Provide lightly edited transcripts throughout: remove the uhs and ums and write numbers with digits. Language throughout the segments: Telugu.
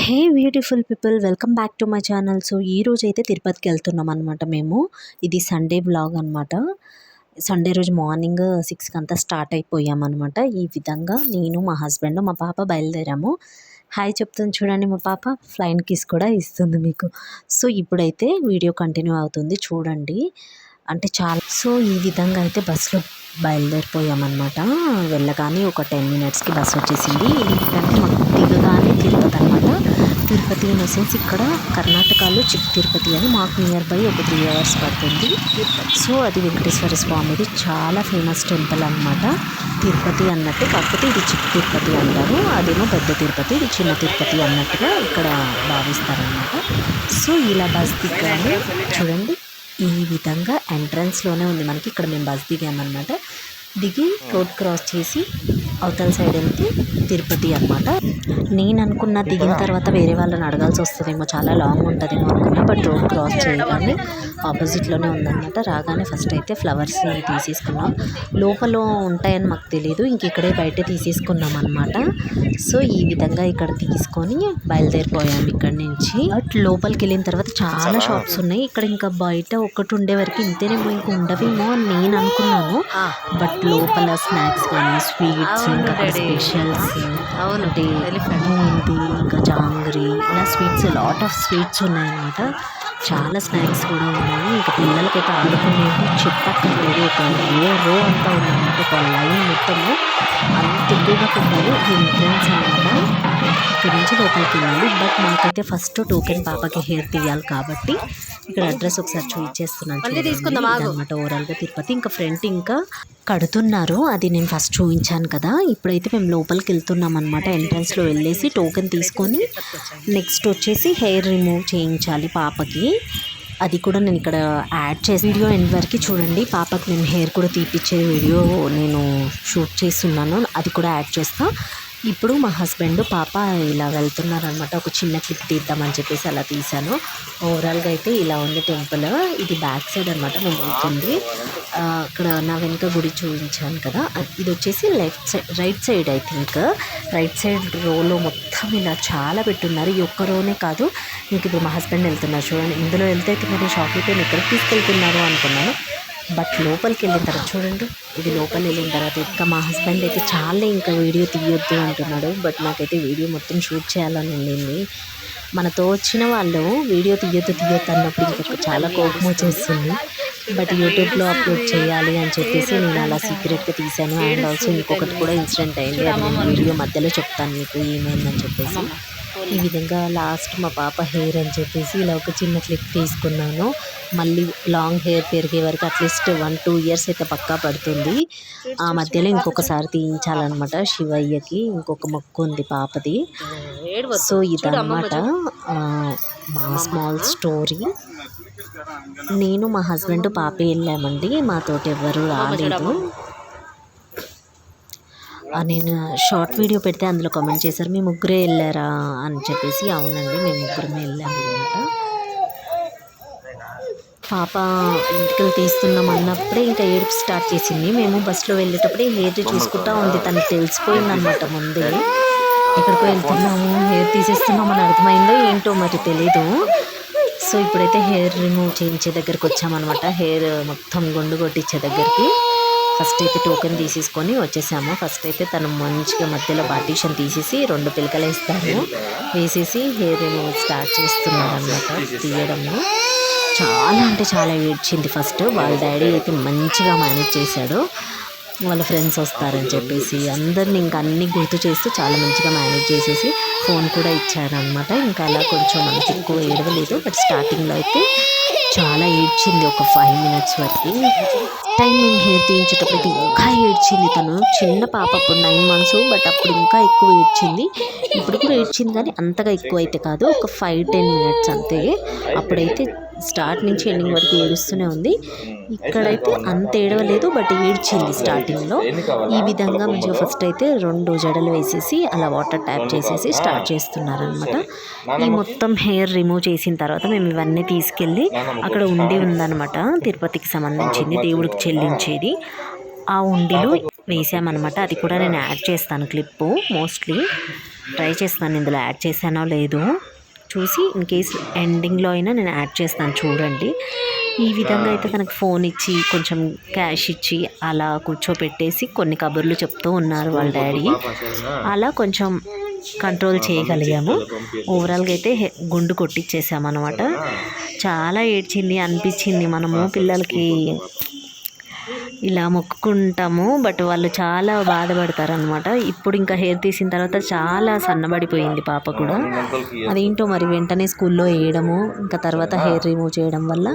Hey beautiful people, welcome back to my channel. So ఈ రోజు అయితే తిరుపతికి వెళ్తున్నాం అనమాట. మేము ఇది సండే బ్లాగ్ అనమాట. సండే రోజు మార్నింగ్ 6కి అంతా స్టార్ట్ అయిపోయామన్నమాట. ఈ విధంగా నేను, మా హస్బెండ్, మా పాప బయలుదేరాము. హాయ్ చెప్తుంది చూడండి, మా పాప ఫ్లైయింగ్ కిస్ కూడా ఇస్తుంది మీకు. సో ఇప్పుడైతే వీడియో కంటిన్యూ అవుతుంది చూడండి. అంటే సో ఈ విధంగా అయితే బస్సులో బయలుదేరిపోయామన్నమాట. వెళ్ళగానే ఒక 10 మినిట్స్కి బస్సు వచ్చేసింది. ఎందుకంటే మాకు దిగగానే తిరుపతి అనమాట. తిరుపతి ఇన్ సెన్స్ ఇక్కడ కర్ణాటకలో చిక్ తిరుపతి అని, మాకు నియర్ బై ఒక 3 అవర్స్ పడుతుంది. సో అది వెంకటేశ్వర స్వామిది చాలా ఫేమస్ టెంపుల్ అనమాట. తిరుపతి అన్నట్టు, కాకపోతే ఇది చిక్ తిరుపతి అంటారు, అదేమో పెద్ద తిరుపతి, ఇది చిన్న తిరుపతి అన్నట్టుగా ఇక్కడ భావిస్తారనమాట. సో ఇలా బస్ దిగ్గానే చూడండి, ఈ విధంగా ఎంట్రన్స్లోనే ఉంది మనకి. ఇక్కడ మేము బస్ దిగామన్నమాట. దిగి రోడ్ క్రాస్ చేసి అవతల సైడ్ వెళ్తే తిరుపతి అనమాట. నేను అనుకున్న దిగిన తర్వాత వేరే వాళ్ళని అడగాల్సి వస్తుందేమో, చాలా లాంగ్ ఉంటుందేమో అనుకున్నా. బట్ రోడ్ క్రాస్ చేయగానే ఆపోజిట్లోనే ఉందన్నమాట. రాగానే ఫస్ట్ అయితే ఫ్లవర్స్ తీసేసుకున్నాం. లోపల ఉంటాయని మాకు తెలియదు, ఇంక ఇక్కడే బయట తీసేసుకున్నాం అనమాట. సో ఈ విధంగా ఇక్కడ తీసుకొని బయలుదేరిపోయాము ఇక్కడ నుంచి. బట్ లోపలికి వెళ్ళిన తర్వాత చాలా షాప్స్ ఉన్నాయి. ఇక్కడ ఇంకా బయట ఒకటి ఉండే వరకు ఇంతేనేమో, ఇంకా ఉండవేమో అని నేను అనుకున్నాను. బట్ లోపల స్నాక్స్ కానీ స్వీట్స్, ఇంకా స్పెషల్స్, అంటే బూందీ, ఇంకా జాంగ్రీ, ఇలా స్వీట్స్, లాట్ ఆఫ్ స్వీట్స్ ఉన్నాయన్నమాట. చాలా స్నాక్స్ కూడా ఉన్నాయి. ఇంకా పిల్లలకైతే ఆడుకునేది చెప్పక్కర్లేదు. ఒక రో అంతా ఉందన్నమాట, ఒక లైన్ మొత్తము అంత ఎక్కువగా పెట్టారు. ఇది ఎంట్రన్స్ అనమాట. ఇక్కడ నుంచి లోపలికి వెళ్ళాలి. బట్ మాకైతే ఫస్ట్ టోకెన్ పాపకి హెయిర్ తీయాలి కాబట్టి ఇక్కడ అడ్రస్ ఒకసారి చూపించేస్తున్నాను అనమాట. ఓవరాల్గా తిరుపతి ఇంకా ఫ్రంట్ ఇంకా కడుతున్నారు, అది నేను ఫస్ట్ చూపించాను కదా. ఇప్పుడైతే మేము లోపలికి వెళ్తున్నాం అనమాట. ఎంట్రన్స్లో వెళ్ళేసి టోకెన్ తీసుకొని నెక్స్ట్ వచ్చేసి హెయిర్ రిమూవ్ చేయించాలి పాపకి. అది కూడా నేను ఇక్కడ యాడ్ చేసి వీడియో ఎండ్ వరకు చూడండి. పాపకి నేను హెయిర్ కూడా తీపిచ్చే వీడియో నేను షూట్ చేస్తున్నాను, అది కూడా యాడ్ చేస్తాను. ఇప్పుడు మా హస్బెండ్ పాప ఇలా వెళ్తున్నారనమాట. ఒక చిన్న క్లిప్ తీద్దామని చెప్పేసి అలా తీశాను. ఓవరాల్గా అయితే ఇలా ఉంది టెంపుల్. ఇది బ్యాక్ సైడ్ అనమాట మేము వెళ్తుంది. అక్కడ నా వెనుక గుడి చూపించాను కదా, ఇది వచ్చేసి right side. I think right side రోలో మొత్తం ఇలా చాలా పెట్టున్నారు. ఈ ఒక్క రోనే కాదు, మీకు ఇప్పుడు మా హస్బెండ్ వెళ్తున్నారు చూడండి. ఇందులో వెళ్తే అయితే నేను షాక్ అయిపోయి ఎక్కడికి తీసుకెళ్తున్నారు అనుకున్నాను. బట్ లోపలికి వెళ్ళిన తర్వాత చూడండి, ఇది లోపల వెళ్ళిన తర్వాత ఇంకా మా హస్బెండ్ అయితే చాలా ఇంకా వీడియో తీయొద్దు అంటున్నాడు. బట్ నాకైతే వీడియో మొత్తం షూట్ చేయాలని ఉండింది. మనతో వచ్చిన వాళ్ళు వీడియో తీయొద్దు అన్నప్పుడు ఇంకా చాలా కోపం వచ్చేస్తుంది. బట్ యూట్యూబ్లో అప్లోడ్ చేయాలి అని చెప్పేసి నేను అలా సీక్రెట్గా తీశాను. అండ్ ఆల్సో ఇంకొకటి కూడా ఇన్సిడెంట్ అయింది, అది నేను వీడియో మధ్యలో చెప్తాను మీకు ఏమైందని చెప్పేసి. ఈ విధంగా లాస్ట్ మా పాప హెయిర్ అని చెప్పేసి ఇలా ఒక చిన్న క్లిప్ తీసుకున్నాను. మళ్ళీ లాంగ్ హెయిర్ పెరిగే వరకు అట్లీస్ట్ 1-2 ఇయర్స్ అయితే పక్కా పడుతుంది. ఆ మధ్యలో ఇంకొకసారి తీయించాలన్నమాట. శివయ్యకి ఇంకొక మొక్కు ఉంది పాపది. సో ఇదన్నమాట మా స్మాల్ స్టోరీ. నేను, మా హస్బెండ్, పాపే వెళ్ళామండి, మాతోటి ఎవరు రాలేదు. నేను షార్ట్ వీడియో పెడితే అందులో కామెంట్ చేశారు, మీ ముగ్గురే వెళ్ళారా అని చెప్పేసి. అవునండి, మేము ముగ్గురమే వెళ్ళాము అనమాట. పాప ఇంటికి తీస్తున్నాం అన్నప్పుడే ఇంకా ఏడుపు స్టార్ట్ చేసింది. మేము బస్సులో వెళ్ళేటప్పుడే హెయిర్ చూసుకుంటా ఉంది, తనకు తెలిసిపోయింది అనమాట ముందే. ఎక్కడికో వెళ్తున్నాము, హెయిర్ తీసేస్తున్నాం అని అర్థమైందో ఏంటో మరి తెలీదు. సో ఇప్పుడైతే హెయిర్ రిమూవ్ చేయించే దగ్గరికి వచ్చామన్నమాట. హెయిర్ మొత్తం గుండు కొట్టించే దగ్గరికి ఫస్ట్ అయితే టోకెన్ తీసేసుకొని వచ్చేసాము. ఫస్ట్ అయితే తను మంచిగా మధ్యలో పార్టీషన్ తీసేసి 2 పిలకలు వేస్తారు, వేసేసి హెయిర్ రిమూవ్ స్టార్ట్ చేస్తున్నారు అన్నమాట. తీయడము చాలా అంటే చాలా ఏడ్చింది ఫస్ట్. వాళ్ళ డాడీ అయితే మంచిగా మేనేజ్ చేశాడు, వాళ్ళ ఫ్రెండ్స్ వస్తారని చెప్పేసి అందరిని ఇంకా అన్నీ గుర్తు చేస్తూ చాలా మంచిగా మేనేజ్ చేసేసి ఫోన్ కూడా ఇచ్చారనమాట. ఇంకా అలా కొంచెం మనకి ఎక్కువ ఏడవలేదు, బట్ స్టార్టింగ్లో అయితే చాలా ఏడ్చింది ఒక 5 మినిట్స్ వరకు. టైం మేము హెయిర్ తీయించేటప్పుడు ఇంకా ఏడ్చింది. తను చిన్న పాప, అప్పుడు 9 మంత్స్, బట్ అప్పుడు ఇంకా ఎక్కువ ఏడ్చింది. ఇప్పుడు కూడా ఏడ్చింది కానీ అంతగా ఎక్కువ అయితే కాదు, ఒక 5-10 మినిట్స్ అంతే. అప్పుడైతే స్టార్ట్ నుంచి ఎండింగ్ వరకు ఏడుస్తూనే ఉంది. ఇక్కడైతే అంత ఏడవలేదు, బట్ ఏడ్చింది స్టార్టింగ్లో. ఈ విధంగా మంచిగా ఫస్ట్ అయితే 2 జడలు వేసేసి అలా వాటర్ ట్యాప్ చేసేసి స్టార్ట్ చేస్తున్నారనమాట. ఈ మొత్తం హెయిర్ రిమూవ్ చేసిన తర్వాత మేము ఇవన్నీ తీసుకెళ్ళి అక్కడ ఉందన్నమాట, తిరుపతికి సంబంధించింది, దేవుడికి చెల్లించేది. ఆ ఉండిలో వేసామన్నమాట. అది కూడా నేను యాడ్ చేస్తాను క్లిప్పు మోస్ట్లీ. ట్రై చేస్తాను ఇందులో యాడ్ చేశానో లేదో చూసి ఇన్ కేస్ ఎండింగ్లో అయినా నేను యాడ్ చేస్తాను చూడండి. ఈ విధంగా అయితే తనకు ఫోన్ ఇచ్చి కొంచెం క్యాష్ ఇచ్చి అలా కూర్చోపెట్టేసి కొన్ని కబుర్లు చెప్తూ ఉన్నారు వాళ్ళ డాడీ. అలా కొంచెం కంట్రోల్ చేయగలిగాము. ఓవరాల్గా అయితే గుండు కొట్టించేసామన్నమాట. చాలా ఏడ్చింది, అనిపించింది మనము పిల్లలకి ఇలా మొక్కుకుంటాము బట్ వాళ్ళు చాలా బాధపడతారు అనమాట. ఇప్పుడు ఇంకా హెయిర్ తీసిన తర్వాత చాలా సన్నబడిపోయింది పాప కూడా. అదేంటో మరి వెంటనే స్కూల్లో వేయడము ఇంకా తర్వాత హెయిర్ రిమూవ్ చేయడం వల్ల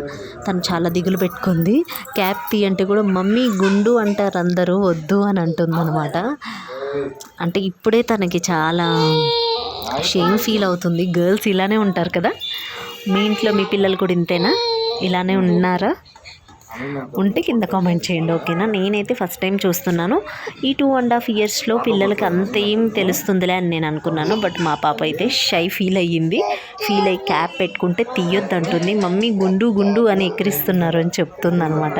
తను చాలా దిగులు పెట్టుకుంది. క్యాప్ తీ అంటే కూడా మమ్మీ గుండు అంటారు అందరూ, వద్దు అని అంటుందన్నమాట. అంటే ఇప్పుడే తనకి చాలా షేమ్ ఫీల్ అవుతుంది. గర్ల్స్ ఇలానే ఉంటారు కదా, మీ ఇంట్లో మీ పిల్లలు కూడా ఇంతేనా, ఇలానే ఉన్నారా? ఉంటే కింద కామెంట్ చేయండి ఓకేనా. నేనైతే ఫస్ట్ టైం చూస్తున్నాను. ఈ 2.5 ఇయర్స్లో పిల్లలకి అంత ఏం తెలుస్తుందిలే అని నేను అనుకున్నాను. బట్ మా పాప అయితే షై ఫీల్ అయ్యింది. ఫీల్ అయ్యి క్యాప్ పెట్టుకుంటే తీయొద్దు అంటుంది. మమ్మీ గుండు గుండు అని ఎక్కిరిస్తున్నారు అని చెప్తుంది అనమాట.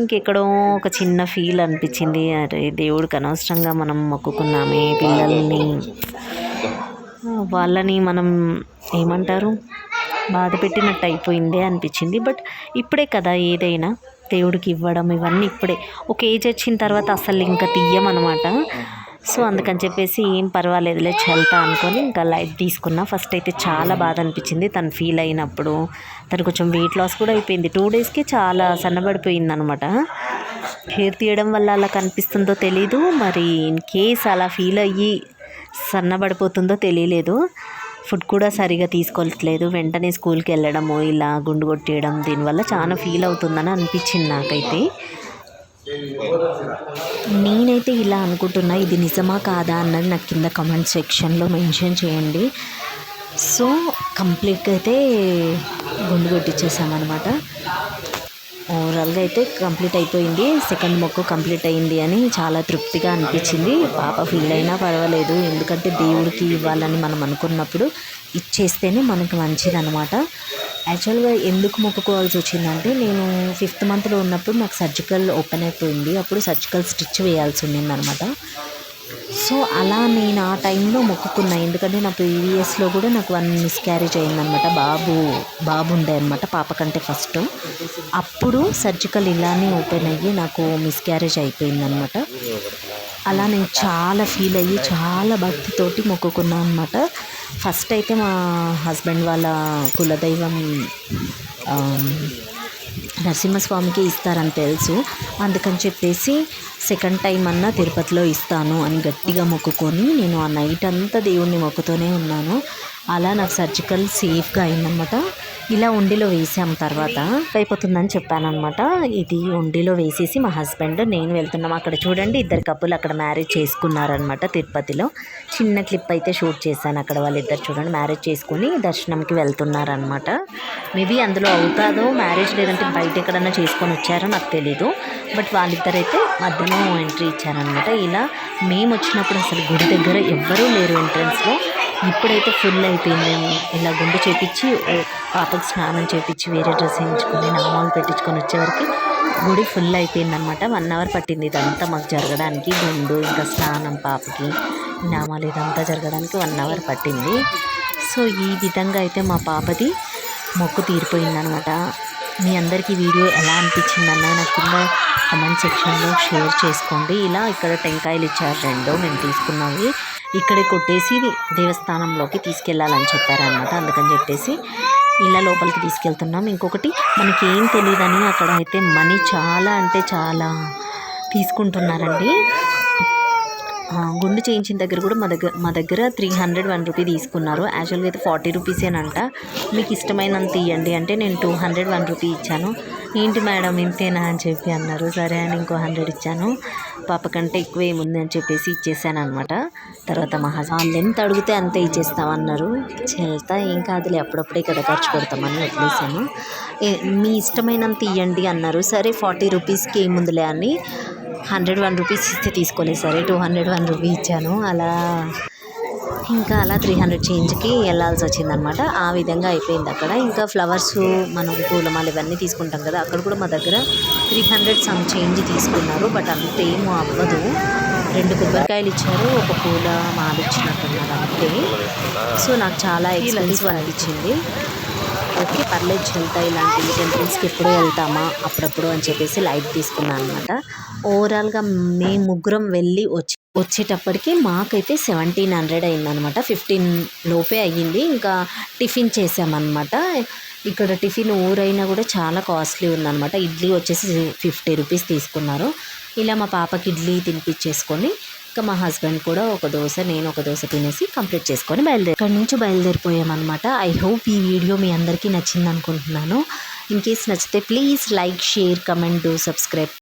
ఇంకెక్కడో ఒక చిన్న ఫీల్ అనిపించింది. అరే దేవుడికి అనవసరంగా మనం మొక్కుకున్నామే పిల్లల్ని, వాళ్ళని మనం ఏమంటారు బాధ పెట్టినట్టు అయిపోయిందే అనిపించింది. బట్ ఇప్పుడే కదా ఏదైనా దేవుడికి ఇవ్వడం ఇవన్నీ ఇప్పుడే. ఒక ఏజ్ వచ్చిన తర్వాత అసలు ఇంకా తీయమన్నమాట. సో అందుకని చెప్పేసి ఏం పర్వాలేదులే చల్తా అనుకొని ఇంకా లైట్ తీసుకున్నా. ఫస్ట్ అయితే చాలా బాధ అనిపించింది తను ఫీల్ అయినప్పుడు. తను కొంచెం వెయిట్ లాస్ కూడా అయిపోయింది. 2 డేస్కి చాలా సన్నబడిపోయింది అనమాట. హెయిర్ తీయడం వల్ల అలా కనిపిస్తుందో తెలీదు, మరి ఇన్ కేస్ అలా ఫీల్ అయ్యి సన్నబడిపోతుందో తెలియలేదు. ఫుడ్ కూడా సరిగా తీసుకోవట్లేదు. వెంటనే స్కూల్కి వెళ్ళడము ఇలా గుండు కొట్టేయడం దీనివల్ల చాలా ఫీల్ అవుతుందని అనిపించింది నాకైతే. నేనైతే ఇలా అనుకుంటున్నా, ఇది నిజమా కాదా అన్నది నాకు కింద కమెంట్ సెక్షన్లో మెన్షన్ చేయండి. సో కంప్లీట్గా అయితే గుండు కొట్టించేసామన్నమాట. ఓవరాల్గా అయితే కంప్లీట్ అయిపోయింది. సెకండ్ మొక్కు కంప్లీట్ అయింది అని చాలా తృప్తిగా అనిపించింది. పాప ఫీల్ అయినా పర్వాలేదు, ఎందుకంటే దేవుడికి ఇవ్వాలని మనం అనుకున్నప్పుడు ఇచ్చేస్తేనే మనకు మంచిది అనమాట. యాక్చువల్గా ఎందుకు మొక్కుకోవాల్సి వచ్చిందంటే, నేను 5th మంత్లో ఉన్నప్పుడు నాకు సర్జికల్ ఓపెన్ అయిపోయింది. అప్పుడు సర్జికల్ స్టిచ్ వేయాల్సి ఉండింది అనమాట. సో అలా నేను ఆ టైంలో మొక్కుకున్నా. ఎందుకంటే నా ప్రీవియస్లో కూడా నాకు 1 మిస్క్యారేజ్ అయిందనమాట. బాబు ఉండే అనమాట పాప కంటే ఫస్ట్. అప్పుడు సర్జికల్ ఇలానే ఓపెన్ అయ్యి నాకు మిస్క్యారేజ్ అయిపోయిందనమాట. అలా నేను చాలా ఫీల్ అయ్యి చాలా భక్తితోటి మొక్కుకున్నాను అనమాట. ఫస్ట్ అయితే మా హస్బెండ్ వాళ్ళ కులదైవం నరసింహస్వామికి ఇస్తారని తెలుసు. అందుకని చెప్పేసి సెకండ్ టైం అన్నా తిరుపతిలో ఇస్తాను అని గట్టిగా మొక్కుకొని నేను ఆ నైట్ అంతా దేవుణ్ణి మొక్కుతూనే ఉన్నాను. అలా నాకు సర్జికల్ సేఫ్గా అయిందనమాట. ఇలా ఉండిలో వేసాము, తర్వాత అయిపోతుందని చెప్పానమాట. ఇది ఉండిలో వేసేసి మా హస్బెండ్ నేను వెళ్తున్నాం. అక్కడ చూడండి 2 కప్పులు అక్కడ మ్యారేజ్ చేసుకున్నారనమాట తిరుపతిలో. చిన్న క్లిప్ అయితే షూట్ చేశాను అక్కడ. వాళ్ళిద్దరు చూడండి మ్యారేజ్ చేసుకొని దర్శనంకి వెళ్తున్నారనమాట. మేబీ అందులో అవుతాదో మ్యారేజ్, లేదంటే బయట ఎక్కడన్నా చేసుకొని వచ్చారో నాకు తెలీదు. బట్ వాళ్ళిద్దరైతే మధ్యలో ఎంట్రీ ఇచ్చారనమాట. ఇలా మేము వచ్చినప్పుడు అసలు గుడి దగ్గర ఎవ్వరూ లేరు ఎంట్రన్స్లో. ఇప్పుడైతే ఫుల్ అయిపోయింది. ఇలా గుండు చేపించి పాపకు స్నానం చేపించి వేరే డ్రెస్ వేయించుకొని నామాలు పెట్టించుకొని వచ్చేవరకు గుడి ఫుల్ అయిపోయిందనమాట. 1 అవర్ పట్టింది ఇదంతా మాకు జరగడానికి. గుండు ఇంకా స్నానం పాపకి నామాలు ఇదంతా జరగడానికి 1 అవర్ పట్టింది. సో ఈ విధంగా అయితే మా పాపది మొక్కు తీరిపోయిందనమాట. మీ అందరికీ వీడియో ఎలా అనిపించిందన్న నాకు కింద కమెంట్ సెక్షన్లో షేర్ చేసుకోండి. ఇలా ఇక్కడ టెంకాయలు ఇచ్చారు 2 మేము తీసుకున్నవి. ఇక్కడే కొట్టేసి దేవస్థానంలోకి తీసుకెళ్ళాలని చెప్పారనమాట. అందుకని చెప్పేసి ఇలా లోపలికి తీసుకెళ్తున్నాం. ఇంకొకటి మనకి ఏం తెలియదని అక్కడ అయితే మనీ చాలా అంటే చాలా తీసుకుంటున్నారండి. గుండు చేయించిన దగ్గర కూడా మా దగ్గర 301 రూపీ తీసుకున్నారు. యాక్చువల్గా అయితే 40 రూపీసేనంట. మీకు ఇష్టమైనంత ఇవ్వండి అంటే నేను 201 రూపీ ఇచ్చాను. ఏంటి మేడం ఇంతేనా అని చెప్పి అన్నారు. సరే అని ఇంకో 100 ఇచ్చాను. పాప కంటే ఎక్కువ ఏముంది అని చెప్పేసి ఇచ్చేసాను అనమాట. తర్వాత మా హస్బెండ్ ఎంత అడిగితే అంతే ఇచ్చేస్తామన్నారు. చెల్తా ఏం కాదులే అప్పుడప్పుడే కదా ఖర్చు పెడతామని వదిలేసాను. మీ ఇష్టమైనంత ఇవ్వండి అన్నారు. సరే 40 రూపీస్కి ఏముందిలే అని 101 రూపీస్ ఇస్తే తీసుకోలేదు. సరే 201 రూపీ ఇచ్చాను. అలా ఇంకా అలా 300 చేంజ్కి వెళ్ళాల్సి వచ్చిందనమాట. ఆ విధంగా అయిపోయింది అక్కడ. ఇంకా ఫ్లవర్స్ మనం పూలమాల ఇవన్నీ తీసుకుంటాం కదా, అక్కడ కూడా మా దగ్గర 300 సమ్ చేంజ్ తీసుకున్నారు. బట్ అంతేమో అవ్వదు. 2 కొబ్బరికాయలు ఇచ్చారు, ఒక పూల మాల ఇచ్చినట్టున్నారు అంతే. సో నాకు చాలా ఎక్స్పెన్సివ్ అనిపించింది. ఓకే పర్లేదు చెల్తా, ఇలాంటి టెంపుల్స్కి ఎప్పుడూ వెళ్తామా అప్పుడప్పుడు అని చెప్పేసి లైట్ తీసుకున్నాను అనమాట. ఓవరాల్గా మేము ముగ్గురం వెళ్ళి వచ్చేటప్పటికి మాకైతే 1700 అయిందనమాట. 15 లోపే అయ్యింది. ఇంకా టిఫిన్ చేసామన్నమాట. ఇక్కడ టిఫిన్ ఊరైనా కూడా చాలా కాస్ట్లీ ఉందన్నమాట. ఇడ్లీ వచ్చేసి 50 రూపీస్ తీసుకున్నారు. ఇలా మా పాపకి ఇడ్లీ తినిపించేసుకొని ఇంకా మా హస్బెండ్ కూడా ఒక దోశ, నేను ఒక దోశ తినేసి కంప్లీట్ చేసుకొని ఇక్కడి నుంచి బయలుదేరిపోయామన్నమాట. ఐ హోప్ ఈ వీడియో మీ అందరికీ నచ్చింది అనుకుంటున్నాను. ఇన్ కేస్ నచ్చితే please like, share, comment, do subscribe.